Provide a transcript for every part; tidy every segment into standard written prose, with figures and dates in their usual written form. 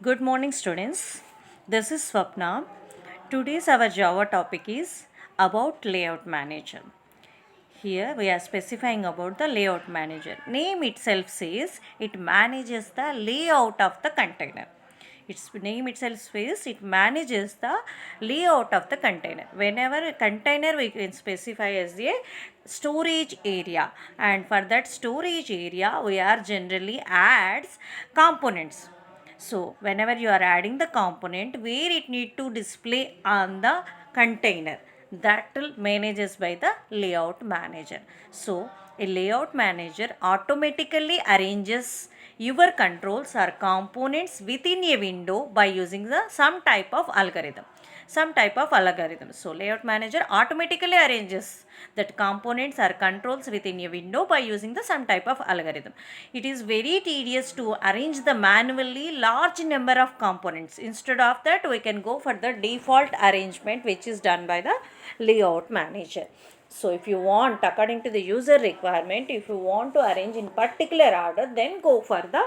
Good morning, students. This is Swapna. Today's our Java topic is about layout manager. Here we are specifying about the layout manager. Name itself says it manages the layout of the container. Its name itself says it manages the layout of the container. Whenever a container we can specify as a storage area, and for that storage area we are generally adds components. So whenever you are adding the component where it need to display on the container, that will manages by the layout manager. So a layout manager automatically arranges your controls or components within a window by using the some type of algorithm. So layout manager automatically arranges that components or controls within a window by using the some type of algorithm. It is very tedious to arrange the manually large number of components. Instead of that, we can go for the default arrangement which is done by the layout manager. So if you want, according to the user requirement, if you want to arrange in particular order, then go for the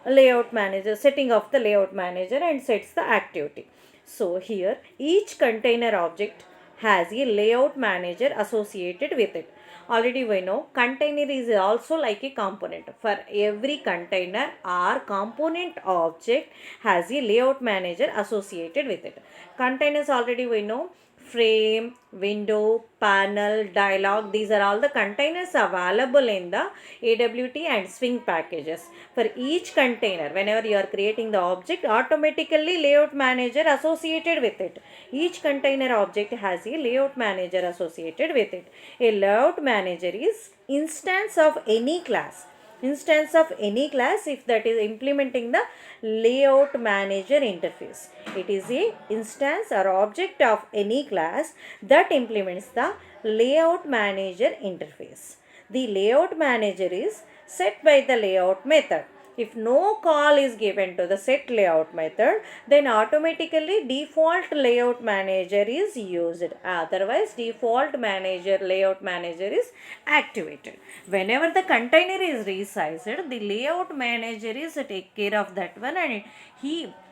layout manager, setting of the layout manager and sets the activity. So here each container object has a layout manager associated with it. Already we know container is also like a component. For every container or component object has a layout manager associated with it. Containers already we know frame, window, panel, dialog. These are all the containers available in the AWT and Swing packages. For each container, whenever you are creating the object, automatically layout manager associated with it. Each container object has a layout manager associated with it. A layout manager is instance of any class. Instance of any class if that is implementing the layout manager interface. It is a instance or object of any class that implements the layout manager interface. The layout manager is set by the layout method. If no call is given to the set layout method, then automatically default layout manager is used. Otherwise, default manager layout manager is activated. Whenever the container is resized, the layout manager is take care of that one, and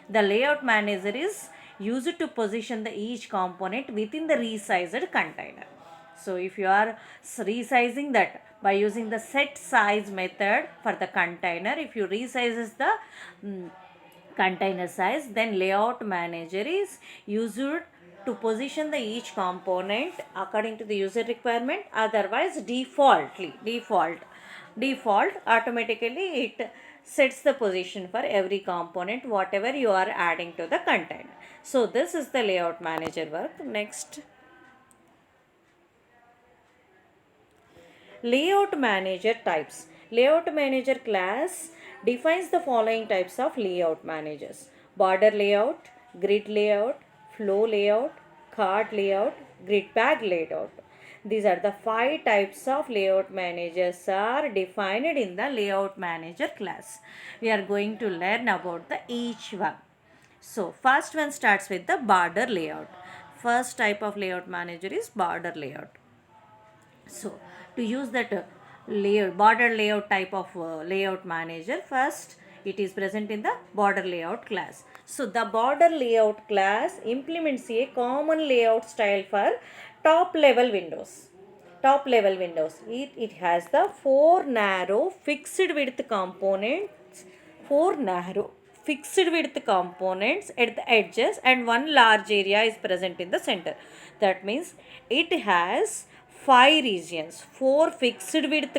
the layout manager is used to position the each component within the resized container. So if you are resizing that by using the set size method for the container, if you resizes the container size, then layout manager is used to position the each component according to the user requirement. Otherwise default automatically it sets the position for every component whatever you are adding to the container. So this is the layout manager work. Next, layout manager types. Layout manager class defines the following types of layout managers: border layout, grid layout, flow layout, card layout, grid bag layout. These are the 5 types of layout managers are defined in the layout manager class. We are going to learn about the each one. So first one starts with the border layout. First type of layout manager is border layout. So to use that layout border layout type of layout manager, first it is present in the border layout class. So the border layout class implements a common layout style for top level windows. It has the 4 narrow fixed width components at the edges, and one large area is present in the center. That means it has 4 fixed width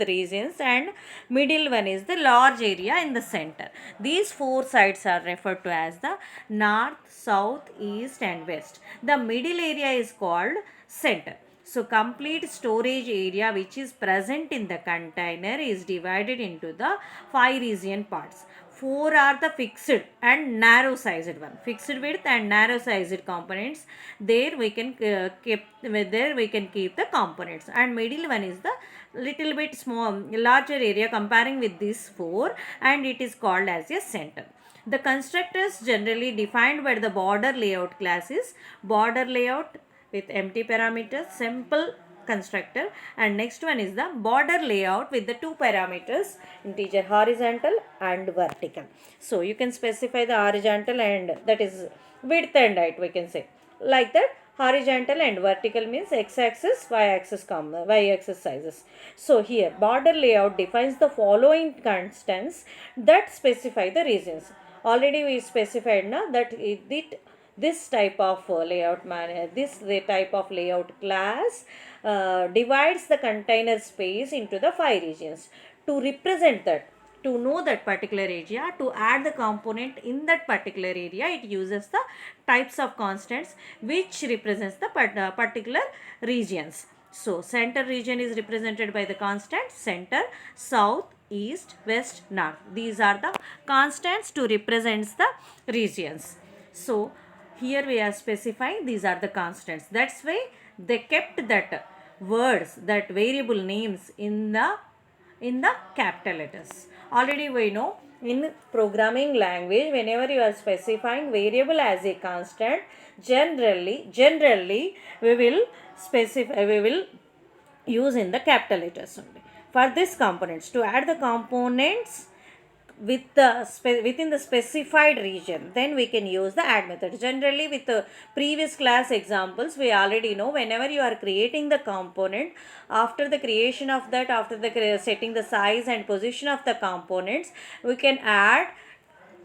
regions, and middle one is the large area in the center. These 4 sides are referred to as the north, south, east and west. The middle area is called center. So complete storage area which is present in the container is divided into the 5 region parts. 4 are the fixed and narrow sized one. Fixed width and narrow sized components. There we can keep the components. And middle one is the little bit small, larger area comparing with these 4, and it is called as a center. The constructors generally defined by the border layout class is border layout with empty parameters, simple constructor. And next one is the border layout with the two parameters, integer horizontal and vertical. So you can specify the horizontal, and that is width and height, we can say like that. Horizontal and vertical means x-axis, y-axis, y-axis sizes. So here border layout defines the following constants that specify the regions. Already we specified now that this type of this type of layout class divides the container space into the 5 regions. To represent that, to know that particular area, to add the component in that particular area, it uses the types of constants which represents the particular regions. So center region is represented by the constant center, south, east, west, north. These are the constants to represent the regions. So here we are specifying these are the constants. That's why they kept that words, that variable names in the capital letters. Already we know in programming language, whenever you are specifying variable as a constant, generally we will use in the capital letters only. For this components, to add the components within the specified region, then we can use the add method. Generally with the previous class examples, we already know whenever you are creating the component, after the creation of that, after the setting the size and position of the components, we can add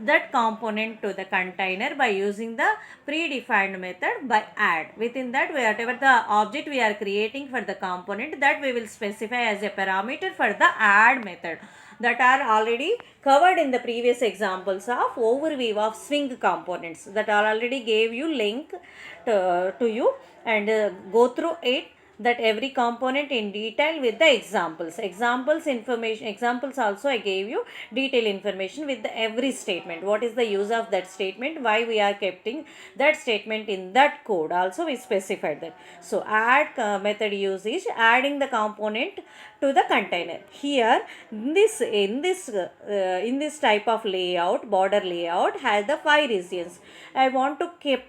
that component to the container by using the predefined method by add. Within that, whatever the object we are creating for the component, that we will specify as a parameter for the add method, that are already covered in the previous examples of overview of swing components, that are already gave you link to you, and go through it, that every component in detail with the examples also I gave you detailed information with the every statement, what is the use of that statement, why we are keeping that statement in that code, also we specified that. So add method use is adding the component to the container. Here in this type of layout, border layout has the 5 regions. I want to keep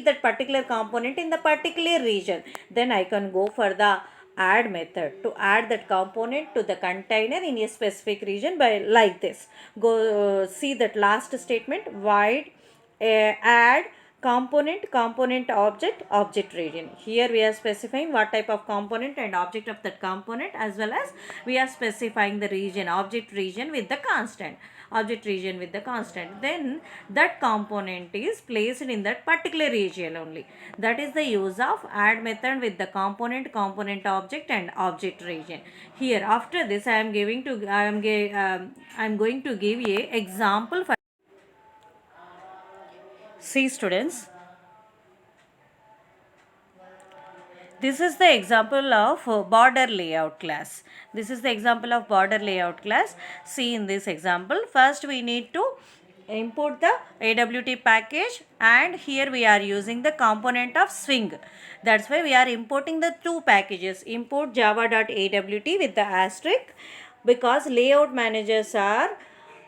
that particular component in the particular region, then I can go for the add method to add that component to the container in a specific region by like this. Go see that last statement, void add component object region. Here we are specifying what type of component and object of that component, as well as we are specifying the region, object region with the constant, then that component is placed in that particular region only. That is the use of add method with the component object and object region. Here after this I am going to give a example for. See students, this is the example of border layout class. See in this example, first we need to import the AWT package, and here we are using the component of swing. That's why we are importing the two packages, import java.awt with the asterisk, because layout managers are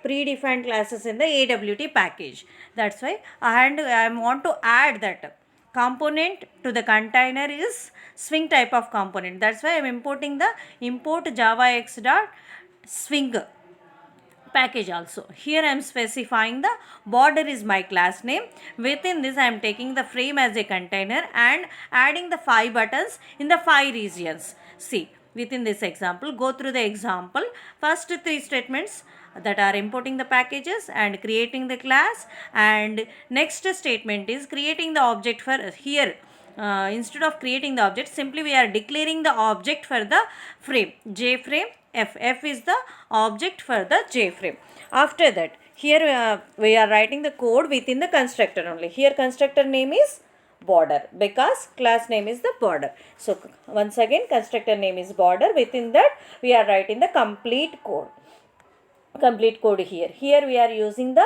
predefined classes in the AWT package. That's why, and I want to add that component to the container is swing type of component. That's why I am importing the import javax.swing package also. Here I am specifying the border is my class name. Within this I am taking the frame as a container and adding the 5 buttons in the 5 regions. See, within this example, go through the example. First 3 statements that are importing the packages and creating the class, and next statement is creating the object for here. Instead of creating the object, simply we are declaring the object for the frame, J frame F. F is the object for the J frame. After that, here we are writing the code within the constructor only. Here constructor name is border, because class name is the border. So once again, constructor name is border. Within that we are writing the complete code here. Here we are using the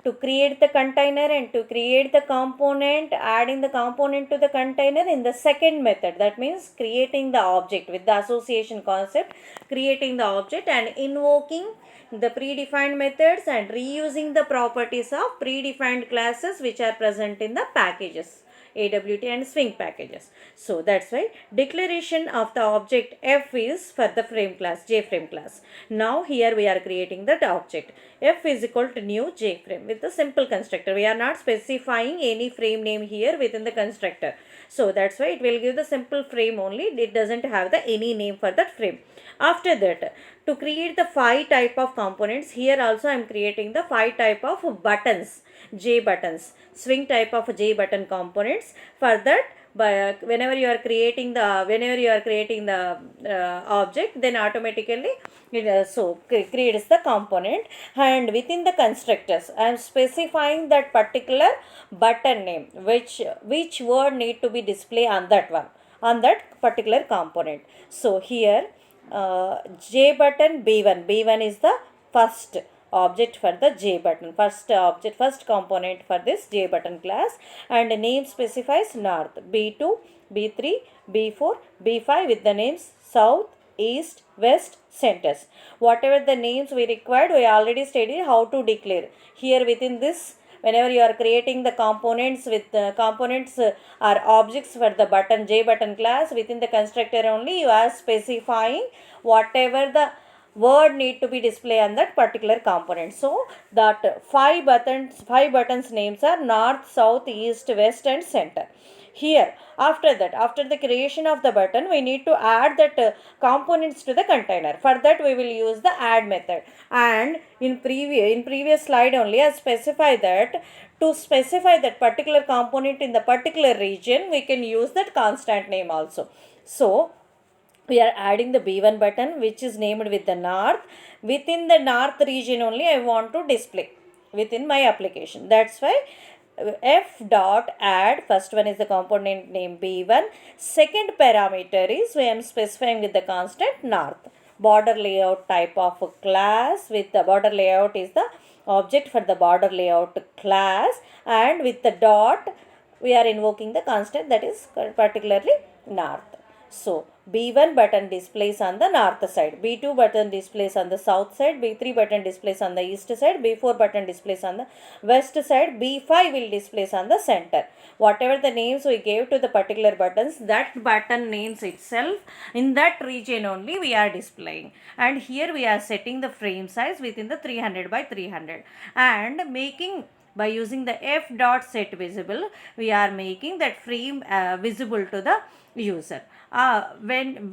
to create the container and to create the component, adding the component to the container in the second method. That means creating the object with the association concept, creating the object and invoking the predefined methods and reusing the properties of predefined classes which are present in the packages. AWT and Swing packages. So that's why declaration of the object F is for the frame class, JFrame class. Now here we are creating that object. F is equal to new JFrame with the simple constructor. We are not specifying any frame name here within the constructor. So that's why it will give the simple frame only. It doesn't have the any name for that frame. After that, to create the 5 type of components, here also I am creating the 5 type of buttons, J buttons, swing type of J button components. For that, whenever you are creating the object, then automatically it creates the component. And within the constructors, I am specifying that particular button name, which word need to be displayed on that one, on that particular component. So here J button B1 is the first object for the J button, first component for this J button class, and name specifies north, B2, B3, B4, B5 with the names south, east, west, centers. Whatever the names we required, we already studied how to declare. Here within this, whenever you are creating the components with the components are objects for the button J button class, within the constructor only you are specifying whatever the word need to be displayed on that particular component. So that five buttons names are north, south, east, west and center. Here after the creation of the button, we need to add that components to the container. For that we will use the add method. And in previous slide only I specify that to specify that particular component in the particular region, we can use that constant name also. So we are adding the B1 button, which is named with the north. Within the north region only I want to display within my application. That's why F dot add, first one is the component name B1. Second parameter is I am specifying with the constant north. Border layout type of class, with the border layout is the object for the border layout class, and with the dot we are invoking the constant that is particularly north. So B1 button displays on the north side, B2 button displays on the south side, B3 button displays on the east side, B4 button displays on the west side, B5 will displays on the center. Whatever the names we gave to the particular buttons, that button names itself in that region only we are displaying. And here we are setting the frame size within the 300 by 300 and making, by using the F dot set visible, we are making that frame visible to the user. When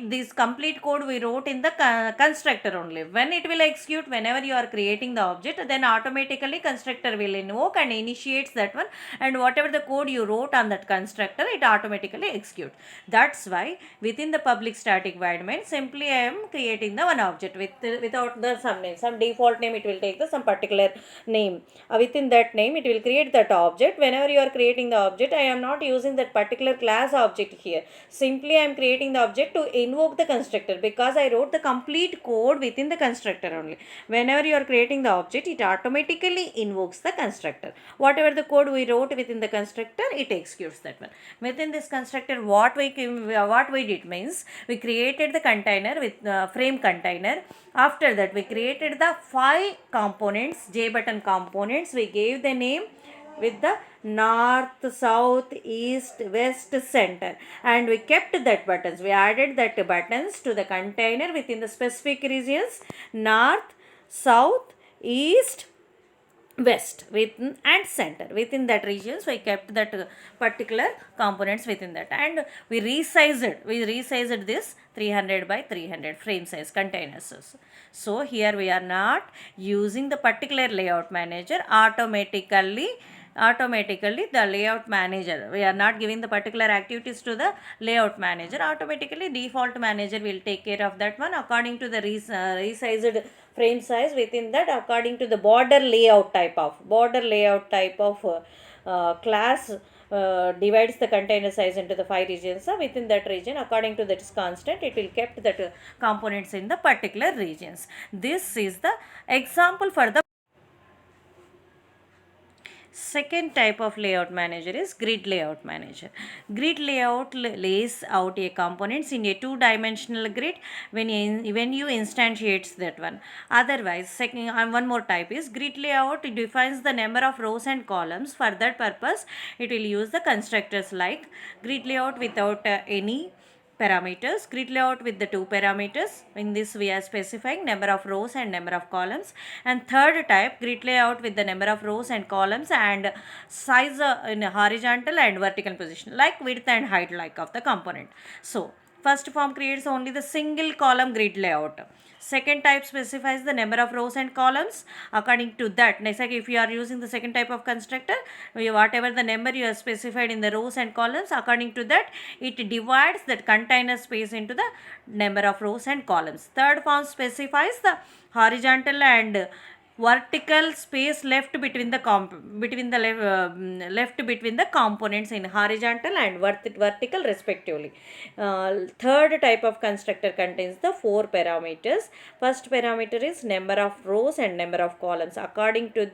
this complete code we wrote in the constructor only. When it will execute, whenever you are creating the object, then automatically constructor will invoke and initiates that one, and whatever the code you wrote on that constructor, it automatically executes. That's why within the public static void main, simply I am creating the one object without the some name, some default name. It will take the some particular name. Within that name it will create that object. Whenever you are creating the object, I am not using that particular class object here. Simply I am creating the object to invoke the constructor, because I wrote the complete code within the constructor only. Whenever you are creating the object, it automatically invokes the constructor. Whatever the code we wrote within the constructor, it executes that one. Within this constructor, what we did means, we created the container with frame container. After that, we created the 5 components, J button components. We gave the name with the north, south, east, west, center, and we kept that buttons. We added that buttons to the container within the specific regions north, south, east, west within and center. Within that regions we kept that particular components within that, and we resized this 300 by 300 frame size containers. So here we are not using the particular layout manager. Automatically the layout manager, we are not giving the particular activities to the layout manager. Automatically default manager will take care of that one according to the resized frame size. Within that, according to the border layout type of class, divides the container size into the 5 regions. Within that region, according to that is constant, it will kept that components in the particular regions. This is the example for the Second type of layout manager is grid layout manager. Grid layout lays out a components in a two-dimensional grid when you instantiate that one. Otherwise, second one more type is grid layout. It defines the number of rows and columns. For that purpose, it will use the constructors like grid layout without any parameters, grid layout with the two parameters. In this we are specifying number of rows and number of columns. And third type, grid layout with the number of rows and columns and size in horizontal and vertical position, like width and height like of the component. So first form creates only the single column grid layout. Second type specifies the number of rows and columns. According to that, next, like if you are using the second type of constructor, whatever the number you have specified in the rows and columns, according to that it divides that container space into the number of rows and columns. Third form specifies the horizontal and vertical space left between the left between the components in horizontal and vertical respectively. Third type of constructor contains the four parameters. First parameter is number of rows and number of columns. According to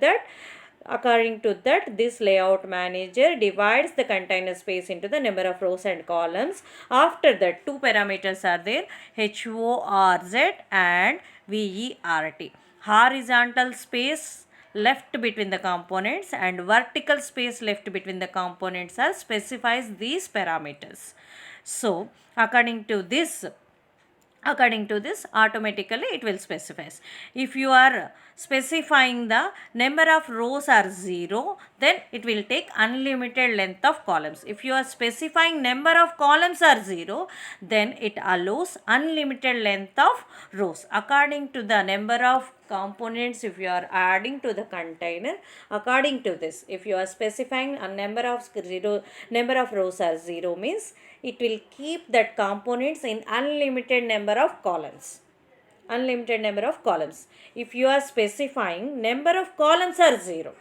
that, this layout manager divides the container space into the number of rows and columns. After that, two parameters are there, HORZ and VERT. Horizontal space left between the components and vertical space left between the components are specifies these parameters. So according to this, automatically it will specify. If you are specifying the number of rows are 0, then it will take unlimited length of columns. If you are specifying number of columns are 0, then it allows unlimited length of rows. According to the number of components, if you are adding to the container, according to this, if you are specifying a number of rows are 0 means it will keep that components in unlimited number of columns. If you are specifying number of columns are 0,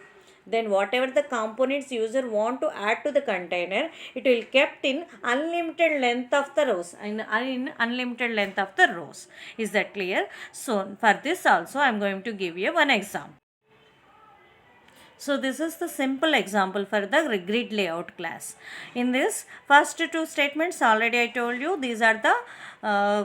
then whatever the components user want to add to the container, it will kept in unlimited length of the rows. Is that clear? So for this also I am going to give you one example. So this is the simple example for the grid layout class. In this first two statements already I told you, these are the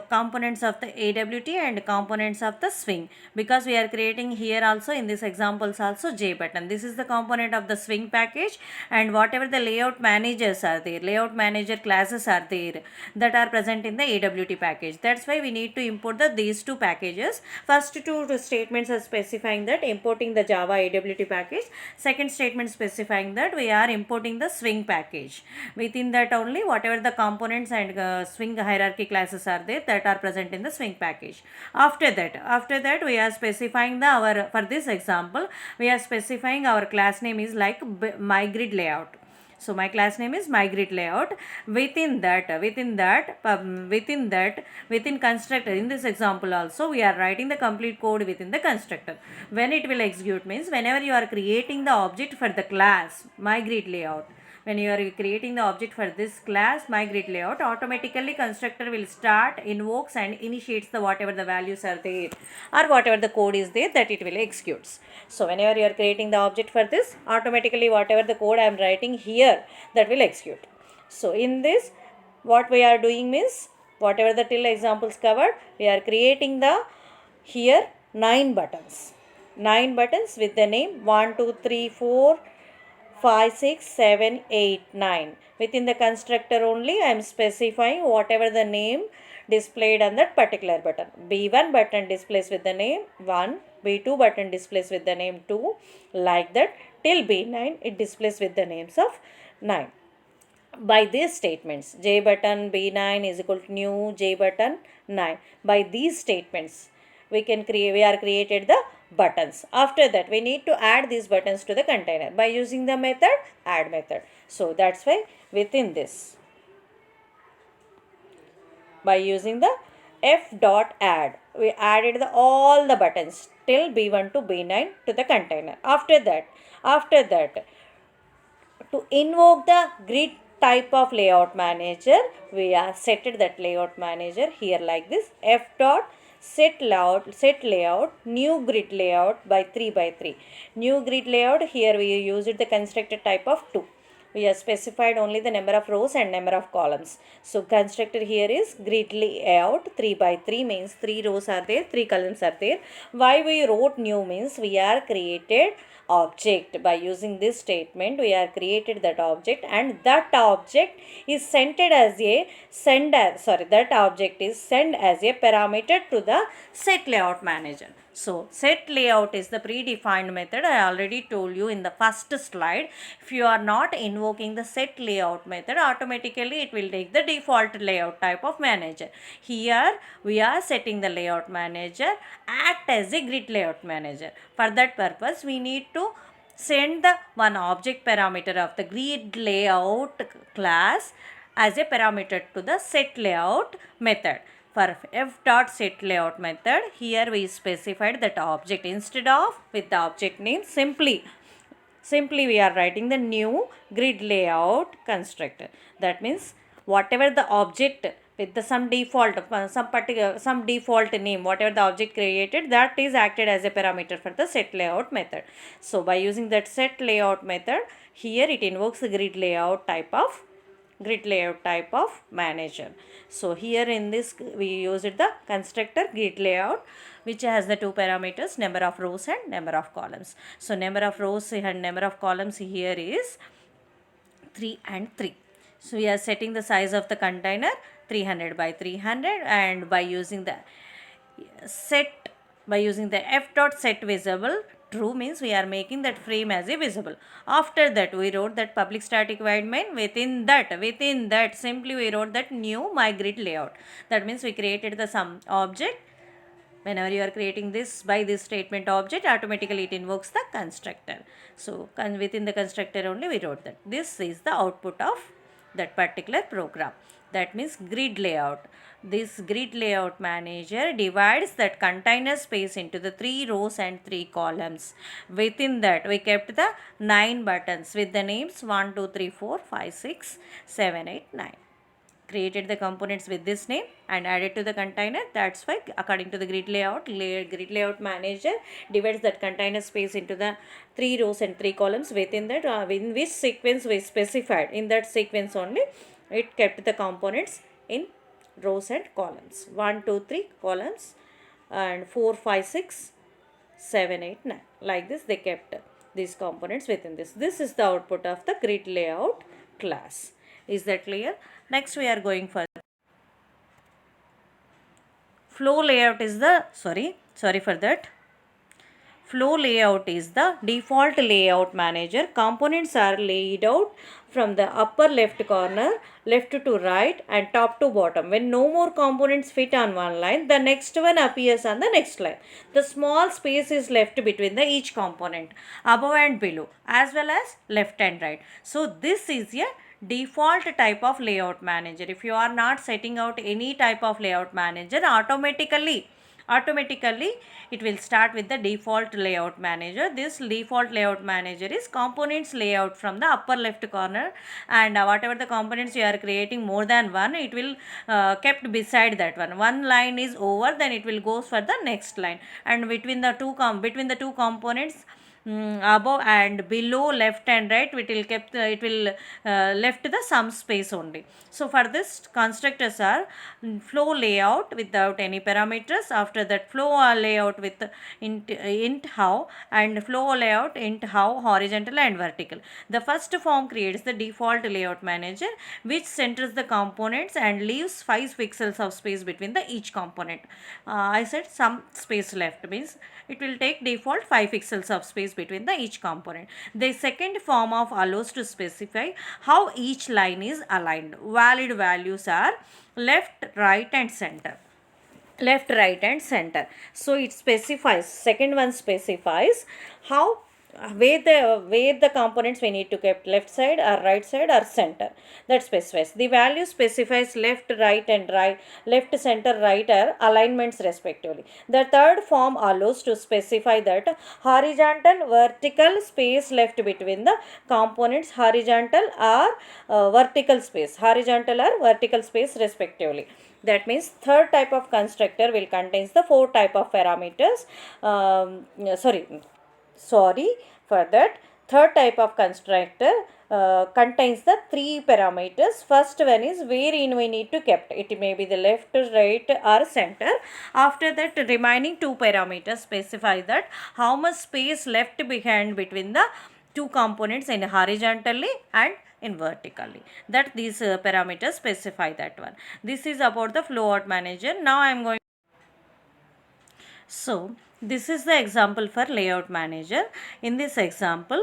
components of the AWT and components of the swing, because we are creating here also in this examples also J button. This is the component of the swing package, and whatever the layout managers are there, layout manager classes are there that are present in the AWT package. That's why we need to import these two packages. First two statements are specifying that importing the Java AWT package. Second statement specifying that we are importing the swing package. Within that only whatever the components and swing hierarchy classes are there that are present in the swing package. After that we are specifying for this example we are specifying our class name is like MyGrid layout. So my class name is MyGrid layout. Within constructor, in this example also we are writing the complete code within the constructor. When it will execute means whenever you are creating the object for the class MyGrid layout, when you are creating the object for this class MyGrid layout, automatically constructor will start, invokes and initiates the whatever the values are there or whatever the code is there that it will executes. So whenever you are creating the object for this, automatically whatever the code I am writing here, that will execute. So in this what we are doing means whatever the till examples covered, we are creating the here 9 buttons with the name 1 2 3 4 5 6 7 8 9. Within the constructor only I am specifying whatever the name displayed on that particular button. B1 button displays with the name 1, B2 button displays with the name 2, like that till B9 it displays with the names of 9. By these statements, J button B9 is equal to new J button 9. By these statements we are created the buttons. After that we need to add these buttons to the container by using the method add method. So that's why within this, by using the f.add, we added all the buttons till B1 to B9 to the container. After that to invoke the grid type of layout manager, we are set that layout manager here like this, f dot set layout new grid layout by 3 by 3. New grid layout, here we used the constructor type of 2. We have specified only the number of rows and number of columns. So constructor here is grid layout 3 by 3 means 3 rows are there, 3 columns are there. Why we wrote new means we are created object. By using this statement we are created that object, and that object is that object is sent as a parameter to the set layout manager. So set layout is the predefined method. I already told you in the first slide. If you are not invoking the set layout method, automatically it will take the default layout type of manager. Here we are setting the layout manager act as a grid layout manager. For that purpose we need to send the one object parameter of the grid layout class as a parameter to the set layout method. For f.setLayout method, here we specified that object. Instead of with the object name, simply we are writing the new grid layout constructor. That means whatever the object with the some default name, whatever the object created, that is acted as a parameter for the set layout method. So by using that set layout method, here it invokes the grid layout type of manager. So here in this we used the constructor grid layout, which has the two parameters, number of rows and number of columns. So number of rows and number of columns here is 3 and 3. So we are setting the size of the container 300 by 300, and by using the f.setVisible true means we are making that frame as a visible. After that we wrote that public static void main. Within that simply we wrote that new my grid layout. That means we created the some object. Whenever you are creating this by this statement object, automatically it invokes the constructor. So within the constructor only we wrote that. This is the output of that particular program. That means grid layout. This grid layout manager divides that container space into the 3 rows and 3 columns. Within that we kept the 9 buttons with the names 1, 2, 3, 4, 5, 6, 7, 8, 9. Created the components with this name and added to the container. That's why according to the grid layout manager divides that container space into the 3 rows and 3 columns. Within that in which sequence we specified, in that sequence only it kept the components in rows and columns. 1, 2, 3 columns and 4, 5, 6, 7, 8, 9. Like this they kept these components within this. This is the output of the grid layout class. Is that clear? Next we are going for flow layout is the flow layout is the default layout manager. Components are laid out from the upper left corner, left to right and top to bottom. When no more components fit on one line, the next one appears on the next line. The small space is left between the each component above and below, as well as left and right. So this is a default type of layout manager. If you are not setting out any type of layout manager, automatically it will start with the default layout manager. This default layout manager is components layout from the upper left corner, and whatever the components you are creating more than one, it will kept beside that one line is over, then it will go for the next line, and between the two components above and below, left and right, it will left the some space only. So for this constructors are flow layout without any parameters. After that flow layout with int how, and flow layout int how, horizontal and vertical. The first form creates the default layout manager, which centers the components and leaves 5 pixels of space between the each component. I said some space left means it will take default 5 pixels of space between the each component. The second form of allows to specify how each line is aligned. Valid values are left, right and center. So it specifies, second one specifies how where the components we need to keep, left side or right side or center. That specifies. The value specifies left, right and left, center, right are alignments respectively. The third form allows to specify that horizontal, vertical space left between the components, horizontal or vertical space respectively. That means third type of constructor will contains the four type of parameters. Sorry, sorry for that. Third type of constructor contains the three parameters. First one is wherein we need to kept. It may be the left, right or center. After that, remaining two parameters specify that how much space left behind between the two components in horizontally and in vertically. That these parameters specify that one. This is about the flowout manager. Now I am going. So this is the example for layout manager. In this example,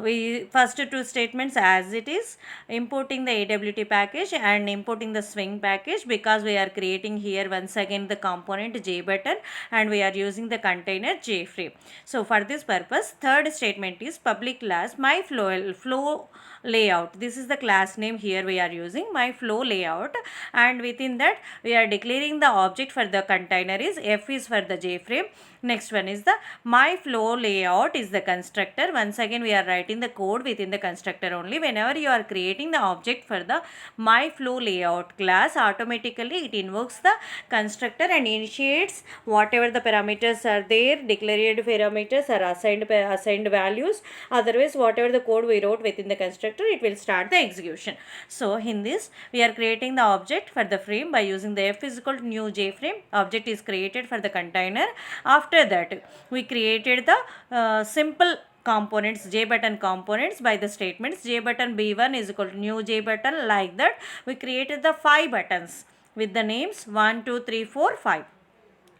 we first two statements as it is, importing the AWT package and importing the swing package, because we are creating here once again the component JButton and we are using the container JFrame. So for this purpose, third statement is public class my flow layout. This is the class name. Here we are using my flow layout, and within that we are declaring the object for the container is F is for the JFrame. Next one is the my flow layout is the constructor. Once again we are writing the code within the constructor only. Whenever you are creating the object for the my flow layout class, automatically it invokes the constructor and initiates whatever the parameters are there. Declared parameters are assigned values. Otherwise, whatever the code we wrote within the constructor, it will start the execution. So in this we are creating the object for the frame by using the F is equal to new JFrame. Object is created for the container. After that, we created the simple components, JButton components, by the statements JButton B1 is equal to new JButton. Like that, we created the 5 buttons with the names 1, 2, 3, 4, 5.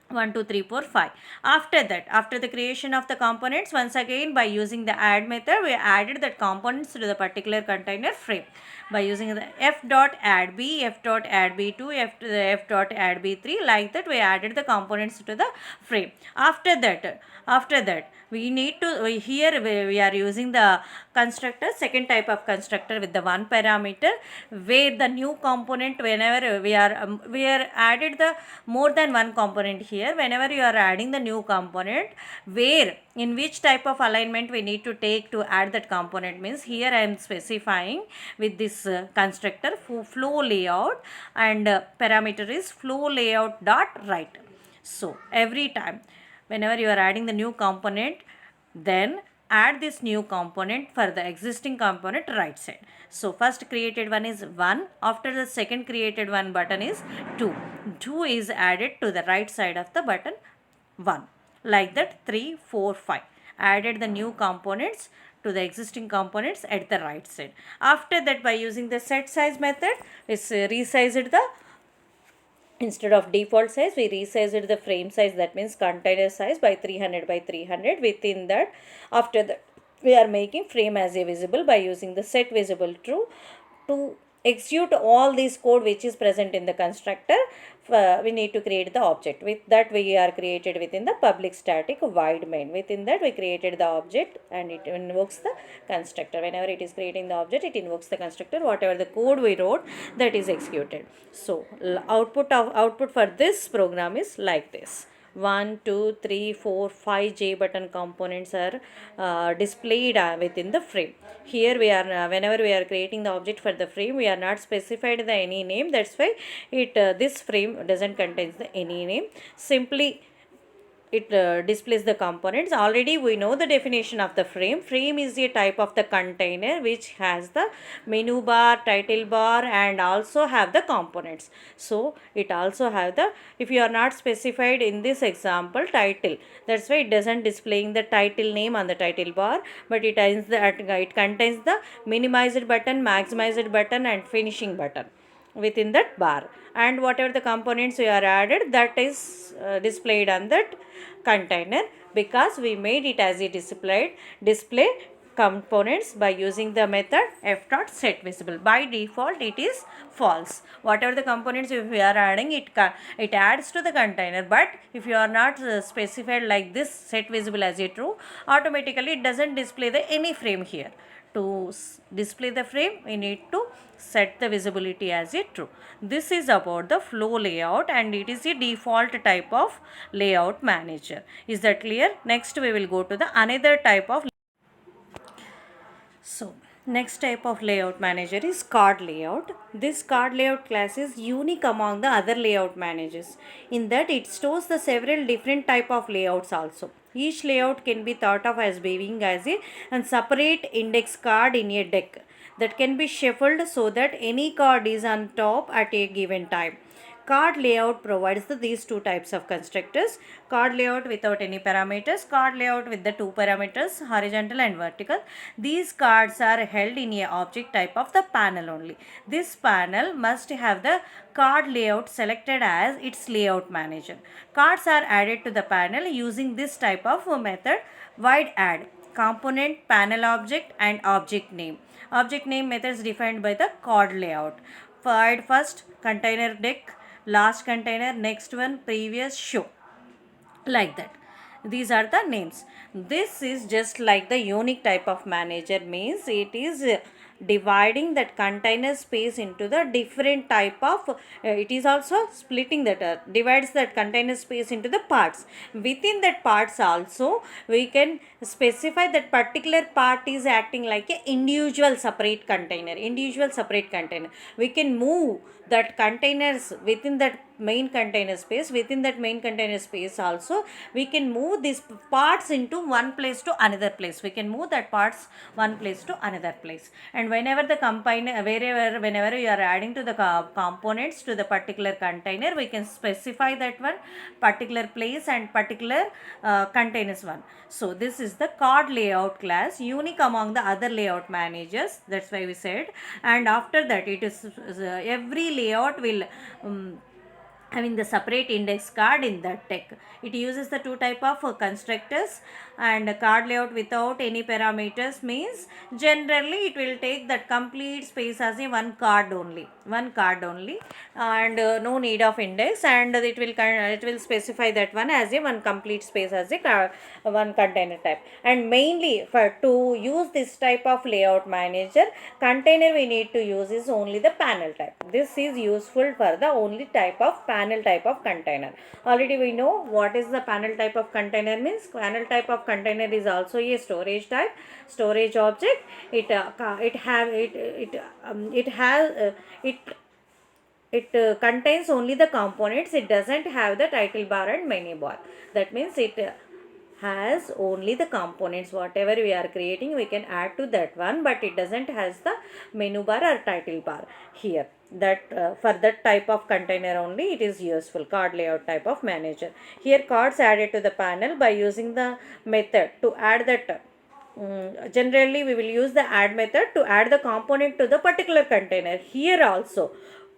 1, 2, 3, 4, 5. After that, after the creation of the components, once again by using the add method, we added that components to the particular container frame by using the f dot add b, f dot add b2, f dot add b3. Like that, we added the components to the frame. After that, we need to here we are using the constructor, second type of constructor with the one parameter, where the new component, whenever we are added the more than one component here. Whenever you are adding the new component, where in which type of alignment we need to take to add that component, means here I am specifying with this constructor flow layout, and parameter is flow layout dot right. So every time whenever you are adding the new component, then add this new component for the existing component right side. So first created one is 1. After the second created one button is 2. 2 is added to the right side of the button 1. Like that 3, 4, 5. Added the new components to the existing components at the right side. After that, by using the set size method, is resized the, instead of default size, we resized the frame size, that means container size, by 300 by 300. Within that, after that, we are making frame as a visible by using the set visible true to execute all this code which is present in the constructor. We need to create the object. With that, we are created within the public static void main. Within that, we created the object and it invokes the constructor. Whenever it is creating the object, it invokes the constructor. Whatever the code we wrote, that is executed. So output for this program is like this. 1, 2, 3, 4, 5 JButton components are displayed within the frame. Here we are whenever we are creating the object for the frame, we are not specified the any name. That's why it this frame doesn't contain the any name. Simply it displays the components. Already we know the definition of the frame. Frame is a type of the container which has the menu bar, title bar, and also have the components. So it also have the, if you are not specified in this example title, that's why it doesn't displaying the title name on the title bar, but it contains the minimized button, maximized button, and finishing button within that bar. And whatever the components we are added, that is displayed on that container, because we made it as a display components by using the method f dot set visible. By default it is false. Whatever the components if we are adding, it adds to the container, but if you are not specified like this set visible as a true, automatically it doesn't display the any frame here. To display the frame, we need to set the visibility as a true. This is about the flow layout, and it is a default type of layout manager. Is that clear? Next we will go to the another type of. So Next type of layout manager is card layout. This card layout class is unique among the other layout managers in that it stores the several different type of layouts also. Each layout can be thought of as being as a and separate index card in a deck that can be shuffled so that any card is on top at a given time. Card layout provides these two types of constructors: card layout without any parameters, card layout with the two parameters, horizontal and vertical. These cards are held in a object type of the panel only. This panel must have the card layout selected as its layout manager. Cards are added to the panel using this type of method: void add, component, panel object and object name. Object name methods defined by the card layout. Void first, container deck, last container, next one, previous, show, like that. These are the names. This is just like the unique type of manager, means it is dividing that container space into the different type of it is also splitting that divides that container space into the parts. Within that parts also we can specify that particular part is acting like a individual separate container. We can move that containers within that main container space. Within that main container space also we can move these parts into one place to another place. We can move that parts one place to another place. And whenever the whenever you are adding to the components to the particular container, we can specify that one particular place and particular containers one. So this is the card layout class, unique among the other layout managers. That's why we said. And after that, it is every layout will having the separate index card in that deck. It uses the two type of constructors. And card layout without any parameters means generally it will take that complete space as a one card only, and no need of index, and it will specify that one as a one complete space as a one container type. And mainly for to use this type of layout manager, container we need to use is only the panel type. This is useful for the only type of panel type of container. Already we know what is the panel type of container means. Panel type of container is also a storage type, storage object. It contains only the components. It doesn't have the title bar and menu bar. That means it has only the components. Whatever we are creating we can add to that one, but it doesn't has the menu bar or title bar here. That for that type of container only it is useful, card layout type of manager. Here cards added to the panel by using the method to add that. Generally we will use the add method to add the component to the particular container. Here also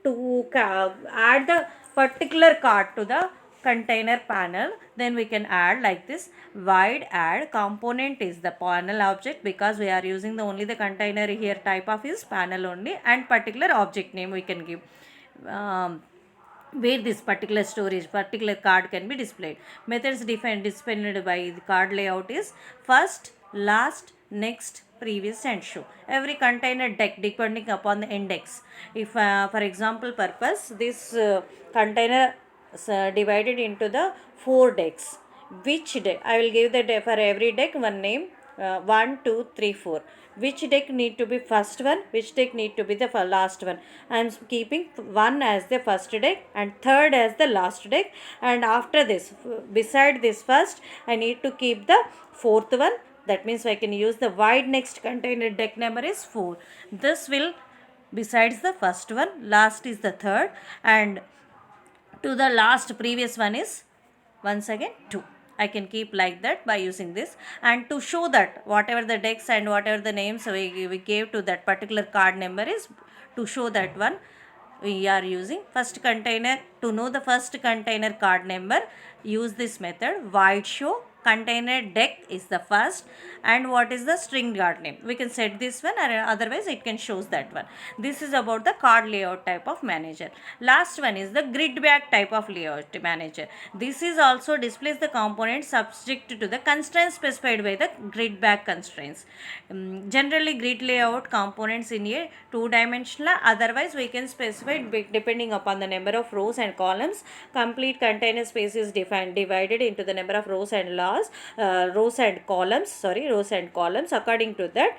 to add the particular card to the container panel, then we can add like this: void add, component is the panel object because we are using the only the container here, type of is panel only, and particular object name we can give where this particular card can be displayed. Methods displayed by the card layout is first, last, next, previous and show. Every container deck depending upon the index. If for example purpose, this container divided into the 4 decks. Which deck? I will give the for every deck one name. 1, 2, 3, 4. Which deck need to be first one? Which deck need to be the last one? I am keeping 1 as the first deck and 3rd as the last deck. And after this, beside this first, I need to keep the 4th one. That means I can use the void next container deck number is 4. This will besides the first one, last is the 3rd, and to the last previous one is once again 2. I can keep like that by using this. And to show that whatever the decks and whatever the names we gave to that particular card number is, to show that one we are using first container. To know the first container card number, use this method void show container deck is the first, and what is the string card name. We can set this one, or otherwise it can shows that one. This is about the card layout type of manager. Last one is the grid bag type of layout manager. This is also displays the components subject to the constraints specified by the grid bag constraints. Generally grid layout components in a two-dimensional, otherwise we can specify depending upon the number of rows and columns. Complete container space is divided into the number of rows and as rows and columns, according to that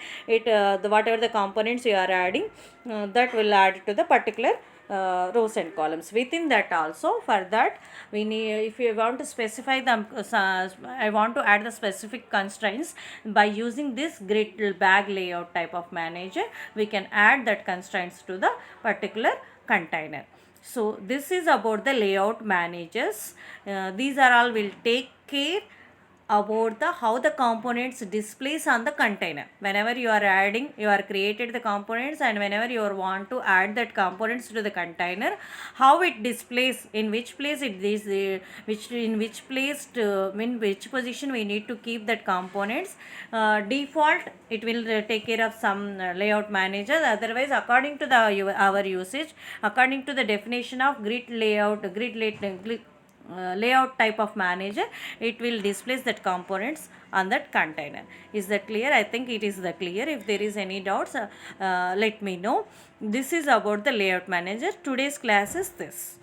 whatever the components you are adding, that will add to the particular rows and columns. Within that also, for that we need, if you want to specify the I want to add the specific constraints by using this grid bag layout type of manager, we can add that constraints to the particular container. So this is about the layout managers. These are all will take care about the how the components displays on the container. Whenever you are adding, you are created the components, and whenever you want to add that components to the container, how it displays, in which place it is, which in which place to, in which position we need to keep that components. Default it will take care of some layout manager. Otherwise, according to the our usage, according to the definition of layout type of manager, it will displace that components on that container. Is that clear? I think it is the clear. If there is any doubts, let me know. This is about the layout manager. Today's class is this.